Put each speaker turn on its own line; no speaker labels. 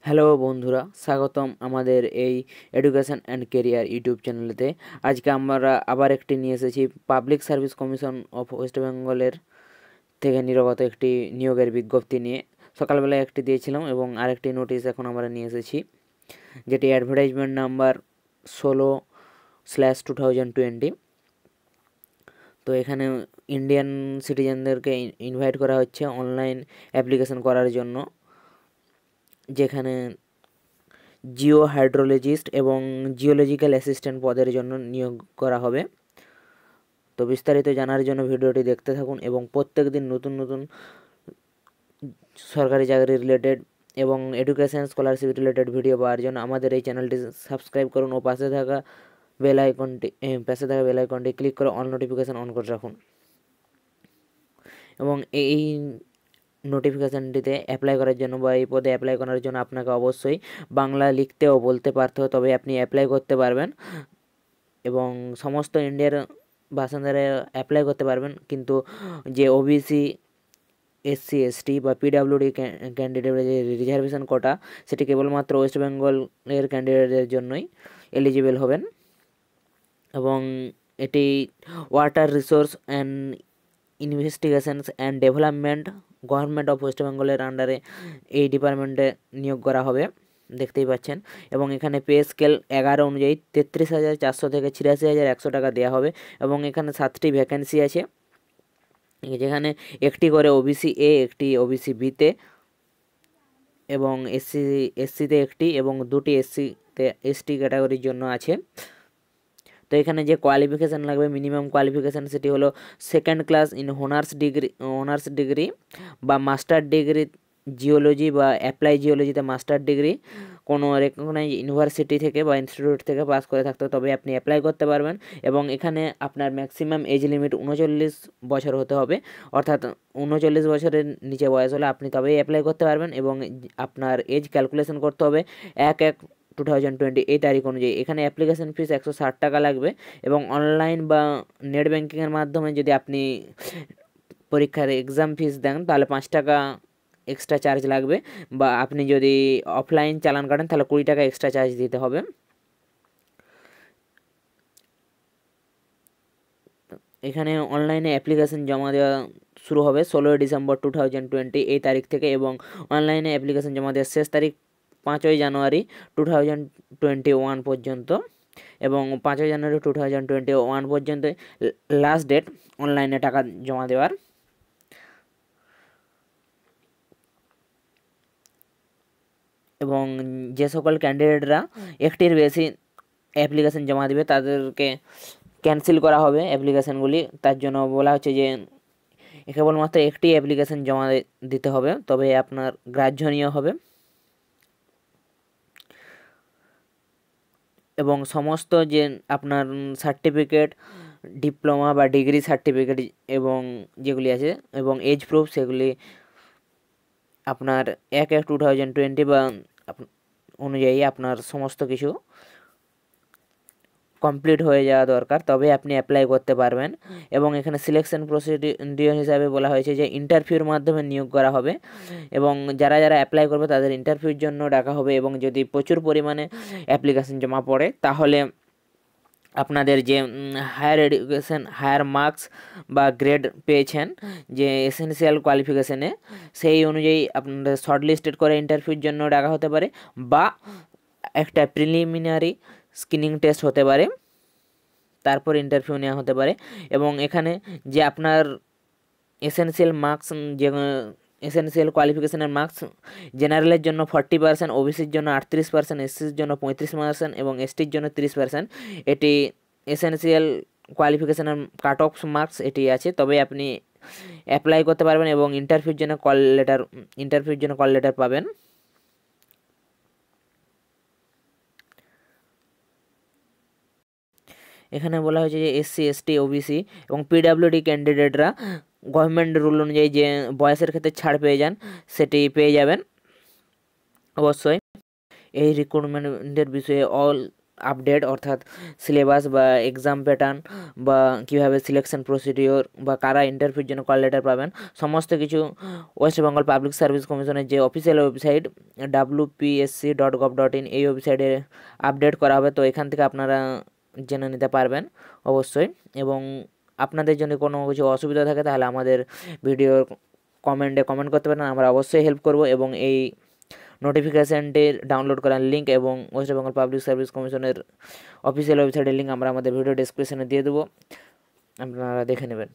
Hello বন্ধুরা, স্বাগতম আমাদের এই এডুকেশন অ্যান্ড কেরিয়ার ইউটিউব চ্যানেলেতে। আজকে আমরা আবার একটি নিয়ে এসেছি public service commission of West বেঙ্গলের থেকে নির্গত একটি নিয়োগের বিজ্ঞপ্তি নিয়ে। সকালবেলায় একটি দিয়েছিলাম এবং আরেকটি নোটিশ এখন আমরা নিয়ে এসেছি, যেটি অ্যাডভার্টাইজমেন্ট নাম্বার 16/2020। তো এখানে ইন্ডিয়ান সিটিজেনদেরকে ইনভাইট করা হচ্ছে অনলাইন অ্যাপ্লিকেশন করার জন্য, যেখানে জিও হাইড্রোলজিস্ট এবং জিওলজিক্যাল অ্যাসিস্ট্যান্ট পদের জন্য নিয়োগ করা হবে। তো বিস্তারিত জানার জন্য ভিডিওটি দেখতে থাকুন এবং প্রত্যেক দিন নতুন নতুন সরকারি চাকরি রিলেটেড এবং এডুকেশন স্কলারশিপ রিলেটেড ভিডিও পাওয়ার জন্য আমাদের এই চ্যানেলটি সাবস্ক্রাইব করুন ও পাশে থাকা বেল আইকনটি ক্লিক করে অল নোটিফিকেশান অন করে রাখুন। এবং এই নোটিফিকেশানটিতে অ্যাপ্লাই করার জন্য বা এই পদে অ্যাপ্লাই করার জন্য আপনাকে অবশ্যই বাংলা লিখতে ও বলতে পারতে হবে, তবে আপনি অ্যাপ্লাই করতে পারবেন এবং সমস্ত ইন্ডিয়ার বাসিন্দারা অ্যাপ্লাই করতে পারবেন। কিন্তু যে ওবিসি, এসসি, এসটি বা পিডাব্লিউডি ক্যান্ডিডেটের যে রিজার্ভেশন কোটা, সেটি কেবলমাত্র ওয়েস্ট বেঙ্গলের ক্যান্ডিডেটদের জন্যই এলিজিবল হবেন। এবং এটি water resource and investigations and development government of West বেঙ্গলের আন্ডারে এই ডিপার্টমেন্টে নিয়োগ করা হবে, দেখতেই পাচ্ছেন। এবং এখানে পে স্কেল 11 অনুযায়ী 33,400 থেকে 86,100 টাকা দেওয়া হবে। এবং এখানে 7টি ভ্যাকেন্সি আছে, যেখানে একটি করে ওবিসি এ, একটি ওবিসি বিতে এবং এসসিতে একটি এবং 2টি এসটি ক্যাটাগরির জন্য আছে। তো এখানে যে কোয়ালিফিকেশান লাগবে, মিনিমাম কোয়ালিফিকেশান, সেটি হলো second class in honours degree বা মাস্টার ডিগ্রি জিওলজি বা অ্যাপ্লাই জিওলজিতে মাস্টার ডিগ্রি কোনো রেকগনাইজ ইউনিভার্সিটি থেকে বা ইনস্টিটিউট থেকে পাস করে থাকতে হবে, তবে আপনি অ্যাপ্লাই করতে পারবেন। এবং এখানে আপনার ম্যাক্সিমাম এজ লিমিট 39 বছর হতে হবে, অর্থাৎ 39 বছরের নিচে বয়স হলে আপনি তবেই অ্যাপ্লাই করতে পারবেন। এবং আপনার এজ ক্যালকুলেশন করতে হবে 1/1/2020 এই তারিখ অনুযায়ী। এখানে অ্যাপ্লিকেশন ফিস 160 টাকা লাগবে এবং অনলাইন বা নেট ব্যাঙ্কিংয়ের মাধ্যমে যদি আপনি পরীক্ষার এক্সাম ফিস দেন তাহলে 5 টাকা এক্সট্রা চার্জ লাগবে, বা আপনি যদি অফলাইন চালান কাটেন তাহলে 20 টাকা এক্সট্রা চার্জ দিতে হবে। এখানে অনলাইনে অ্যাপ্লিকেশন জমা দেওয়া শুরু হবে 16 ডিসেম্বর 2020 এই তারিখ থেকে, এবং অনলাইনে অ্যাপ্লিকেশন জমা দেওয়ার শেষ তারিখ 5ই জানুয়ারি 2021 পর্যন্ত। এবং 5ই জানুয়ারি 2021 পর্যন্ত লাস্ট ডেট অনলাইনে টাকা জমা দেওয়ার। এবং যে সকল ক্যান্ডিডেটরা একটির বেশি অ্যাপ্লিকেশন জমা দেবে তাদেরকে ক্যান্সেল করা হবে অ্যাপ্লিকেশানগুলি। তার জন্য বলা হচ্ছে যে কেবলমাত্র একটি অ্যাপ্লিকেশান জমা দিতে হবে, তবে আপনার গ্রাহ্যনীয় হবে। এবং সমস্ত যে আপনার সার্টিফিকেট, ডিপ্লোমা বা ডিগ্রি সার্টিফিকেট এবং যেগুলি আছে এবং এজ প্রুফ, সেগুলি আপনার 1/1/2020 বা অনুযায়ী আপনার সমস্ত কিছু কমপ্লিট হয়ে যাওয়া দরকার, তবে আপনি অ্যাপ্লাই করতে পারবেন। এবং এখানে সিলেকশন প্রসিডিওর হিসাবে বলা হয়েছে যে ইন্টারভিউর মাধ্যমে নিয়োগ করা হবে, এবং যারা যারা অ্যাপ্লাই করবে তাদের ইন্টারভিউর জন্য ডাকা হবে। এবং যদি প্রচুর পরিমাণে অ্যাপ্লিকেশন জমা পড়ে তাহলে আপনাদের যে হায়ার মার্কস বা গ্রেড পেয়েছেন যে এসেনশিয়াল কোয়ালিফিকেশানে, সেই অনুযায়ী আপনাদের শর্ট লিস্টেড করে ইন্টারভিউর জন্য ডাকা হতে পারে, বা একটা প্রিলিমিনারি স্ক্রিনিং টেস্ট হতে পারে, তারপর ইন্টারভিউ নেওয়া হতে পারে। এবং এখানে যে আপনার এসেনশিয়াল মার্কস, যে এসেনশিয়াল কোয়ালিফিকেশানের মার্কস জেনারেলের জন্য 40%, ওবিসির জন্য 38%, এসসির জন্য 35% এবং এসটির জন্য 30%, এটি এসেনশিয়াল কোয়ালিফিকেশানের কাট অফ মার্কস এটি আছে, তবে আপনি অ্যাপ্লাই করতে পারবেন এবং ইন্টারভিউর জন্য কল লেটার পাবেন। এখানে বলা হয়েছে যে এসসি, এসটি, ওবিসি এবং পিডাব্লিউডি ক্যান্ডিডেটরা গভর্নমেন্ট রুল অনুযায়ী যে বয়সের ক্ষেত্রে ছাড় পেয়ে যান সেটি পেয়ে যাবেন অবশ্যই। এই রিক্রুটমেন্টের বিষয়ে আপডেট অর্থাৎ সিলেবাস বা এক্সাম প্যাটার্ন বা কীভাবে সিলেকশন প্রসিডিওর বা কারা ইন্টারভিউর জন্য কল লেটার পাবেন, সমস্ত কিছু ওয়েস্ট বেঙ্গল পাবলিক সার্ভিস কমিশনের যে অফিসিয়াল ওয়েবসাইট wpsc.gov.in এই ওয়েবসাইটে আপডেট করা হবে। তো এখান থেকে আপনারা জেনে নিতে পারবেন অবশ্যই। এবং আপনাদের জন্য কোনো কিছু অসুবিধা থাকে তাহলে আমাদের ভিডিওর কমেন্ট করতে পারেন, আমরা অবশ্যই হেল্প করব। এবং এই নোটিফিকেশানটির ডাউনলোড করার লিঙ্ক এবং ওয়েস্ট বেঙ্গল পাবলিক সার্ভিস কমিশনের অফিসিয়াল ওয়েবসাইটের লিঙ্ক আমরা আমাদের ভিডিও ডেসক্রিপশনে দিয়ে দেবো, আপনারা দেখে নেবেন।